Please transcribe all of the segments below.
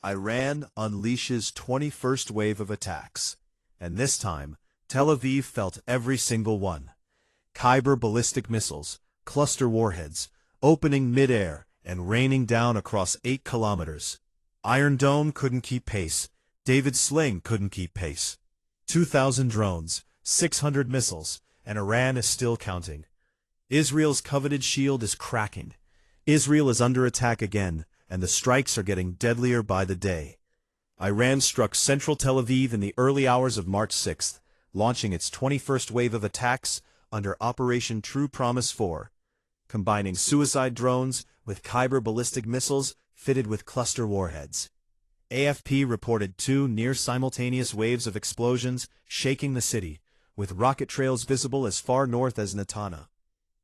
Iran unleashes 21st wave of attacks, and this time, Tel Aviv felt every single one. Khyber ballistic missiles, cluster warheads, opening mid-air and raining down across 8 kilometers. Iron Dome couldn't keep pace. David Sling couldn't keep pace. 2,000 drones, 600 missiles, and Iran is still counting. Israel's coveted shield is cracking. Israel is under attack again, and the strikes are getting deadlier by the day. Iran struck central Tel Aviv in the early hours of March 6th, launching its 21st wave of attacks under Operation True Promise 4, combining suicide drones with Khyber ballistic missiles fitted with cluster warheads. AFP reported 2 near-simultaneous waves of explosions shaking the city, with rocket trails visible as far north as Netanya.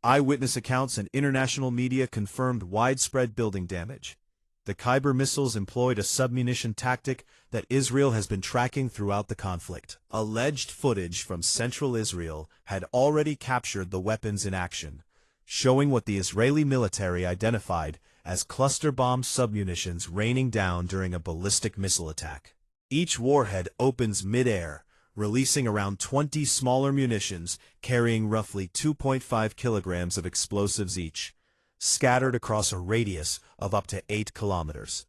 Eyewitness accounts and international media confirmed widespread building damage. The Khyber missiles employed a submunition tactic that Israel has been tracking throughout the conflict. Alleged footage from central Israel had already captured the weapons in action, showing what the Israeli military identified as cluster bomb submunitions raining down during a ballistic missile attack. Each warhead opens mid-air, releasing around 20 smaller munitions carrying roughly 2.5 kilograms of explosives each, scattered across a radius of up to 8 kilometers.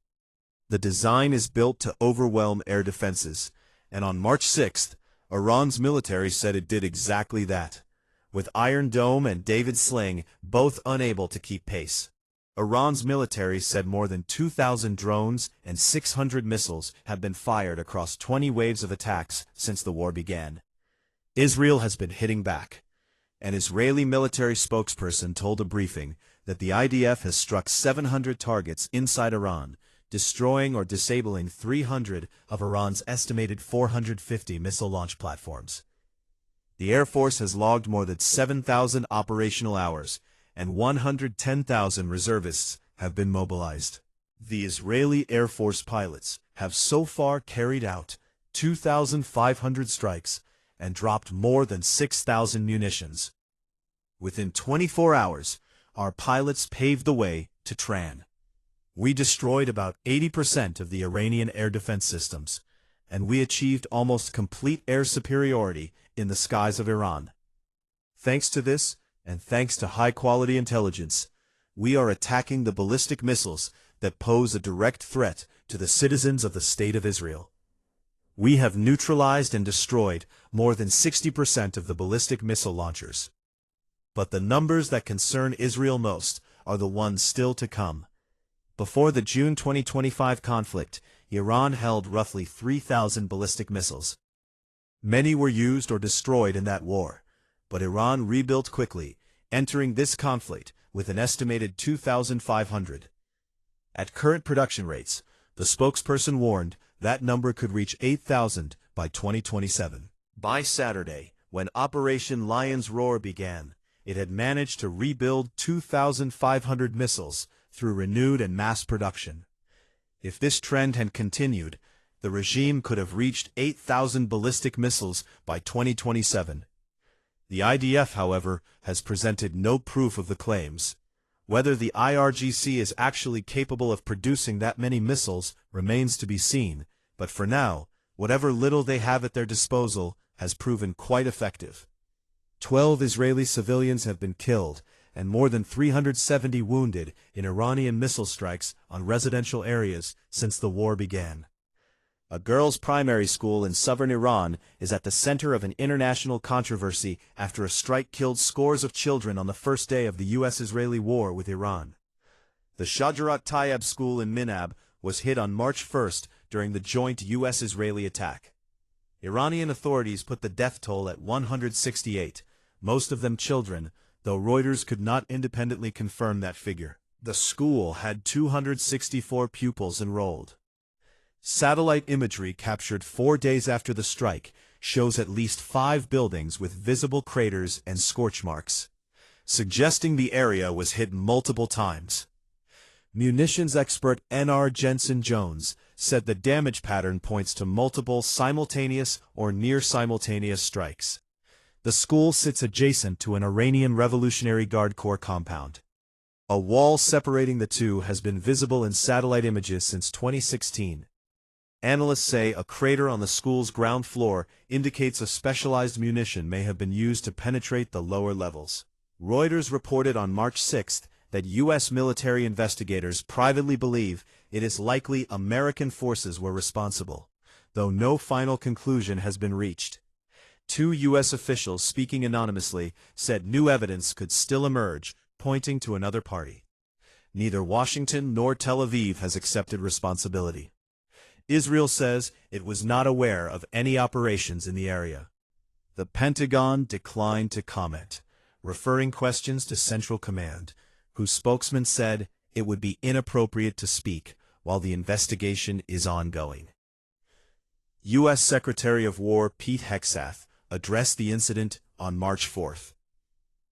The design is built to overwhelm air defenses, and on March 6th, Iran's military said it did exactly that, with Iron Dome and David Sling both unable to keep pace. Iran's military said more than 2,000 drones and 600 missiles have been fired across 20 waves of attacks since the war began. Israel has been hitting back. An Israeli military spokesperson told a briefing that the IDF has struck 700 targets inside Iran, destroying or disabling 300 of Iran's estimated 450 missile launch platforms. The Air Force has logged more than 7,000 operational hours, and 110,000 reservists have been mobilized. The Israeli Air Force pilots have so far carried out 2,500 strikes and dropped more than 6,000 munitions. Within 24 hours, our pilots paved the way to Tehran. We destroyed about 80% of the Iranian air defense systems, and we achieved almost complete air superiority in the skies of Iran. Thanks to this, and thanks to high-quality intelligence, we are attacking the ballistic missiles that pose a direct threat to the citizens of the State of Israel. We have neutralized and destroyed more than 60% of the ballistic missile launchers. But the numbers that concern Israel most are the ones still to come. Before the June 2025 conflict, Iran held roughly 3,000 ballistic missiles. Many were used or destroyed in that war, but Iran rebuilt quickly, entering this conflict with an estimated 2,500. At current production rates, the spokesperson warned that number could reach 8,000 by 2027. By Saturday, when Operation Lion's Roar began, it had managed to rebuild 2,500 missiles through renewed and mass production. If this trend had continued, the regime could have reached 8,000 ballistic missiles by 2027. The IDF, however, has presented no proof of the claims. Whether the IRGC is actually capable of producing that many missiles remains to be seen, but for now, whatever little they have at their disposal has proven quite effective. 12 Israeli civilians have been killed and more than 370 wounded in Iranian missile strikes on residential areas since the war began. A girls' primary school in southern Iran is at the center of an international controversy after a strike killed scores of children on the first day of the U.S.-Israeli war with Iran. The Shajarat Tayyab school in Minab was hit on March 1st during the joint U.S.-Israeli attack. Iranian authorities put the death toll at 168, most of them children, though Reuters could not independently confirm that figure. The school had 264 pupils enrolled. Satellite imagery captured 4 days after the strike shows at least 5 buildings with visible craters and scorch marks, suggesting the area was hit multiple times. Munitions expert N.R. Jensen-Jones said the damage pattern points to multiple simultaneous or near-simultaneous strikes. The school sits adjacent to an Iranian Revolutionary Guard Corps compound. A wall separating the two has been visible in satellite images since 2016. Analysts say a crater on the school's ground floor indicates a specialized munition may have been used to penetrate the lower levels. Reuters reported on March 6 that U.S. military investigators privately believe it is likely American forces were responsible, though no final conclusion has been reached. Two U.S. officials speaking anonymously said new evidence could still emerge, pointing to another party. Neither Washington nor Tel Aviv has accepted responsibility. Israel says it was not aware of any operations in the area. The Pentagon declined to comment, referring questions to Central Command, whose spokesman said it would be inappropriate to speak while the investigation is ongoing. U.S. Secretary of War Pete Hegseth addressed the incident on March 4th.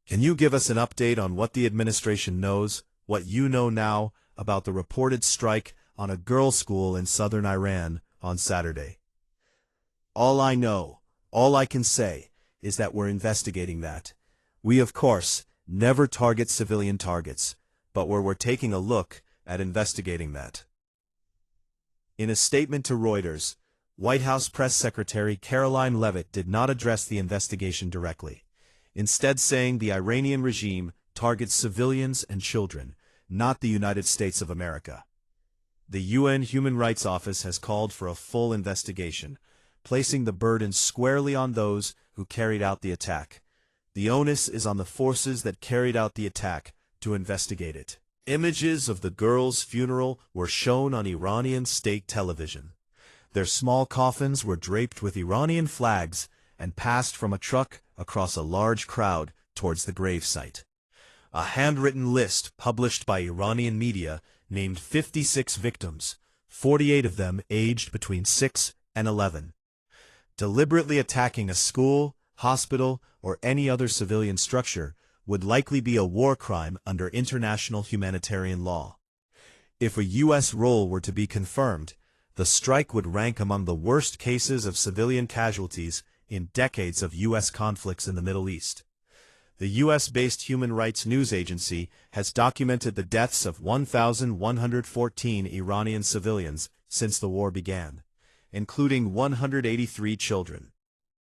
Can you give us an update on what the administration knows, what you know now, about the reported strike on a girls' school in southern Iran on Saturday? All I know, all I can say, is that we're investigating that. We, of course, never target civilian targets, but we're taking a look at investigating that. In a statement to Reuters, White House Press Secretary Caroline Leavitt did not address the investigation directly, instead saying the Iranian regime targets civilians and children, not the United States of America. The UN Human Rights Office has called for a full investigation, placing the burden squarely on those who carried out the attack. The onus is on the forces that carried out the attack to investigate it. Images of the girls' funeral were shown on Iranian state television. Their small coffins were draped with Iranian flags and passed from a truck across a large crowd towards the gravesite. A handwritten list published by Iranian media named 56 victims, 48 of them aged between 6 and 11. Deliberately attacking a school, hospital, or any other civilian structure would likely be a war crime under international humanitarian law. If a U.S. role were to be confirmed, the strike would rank among the worst cases of civilian casualties in decades of U.S. conflicts in the Middle East. The U.S.-based human rights news agency has documented the deaths of 1,114 Iranian civilians since the war began, including 183 children.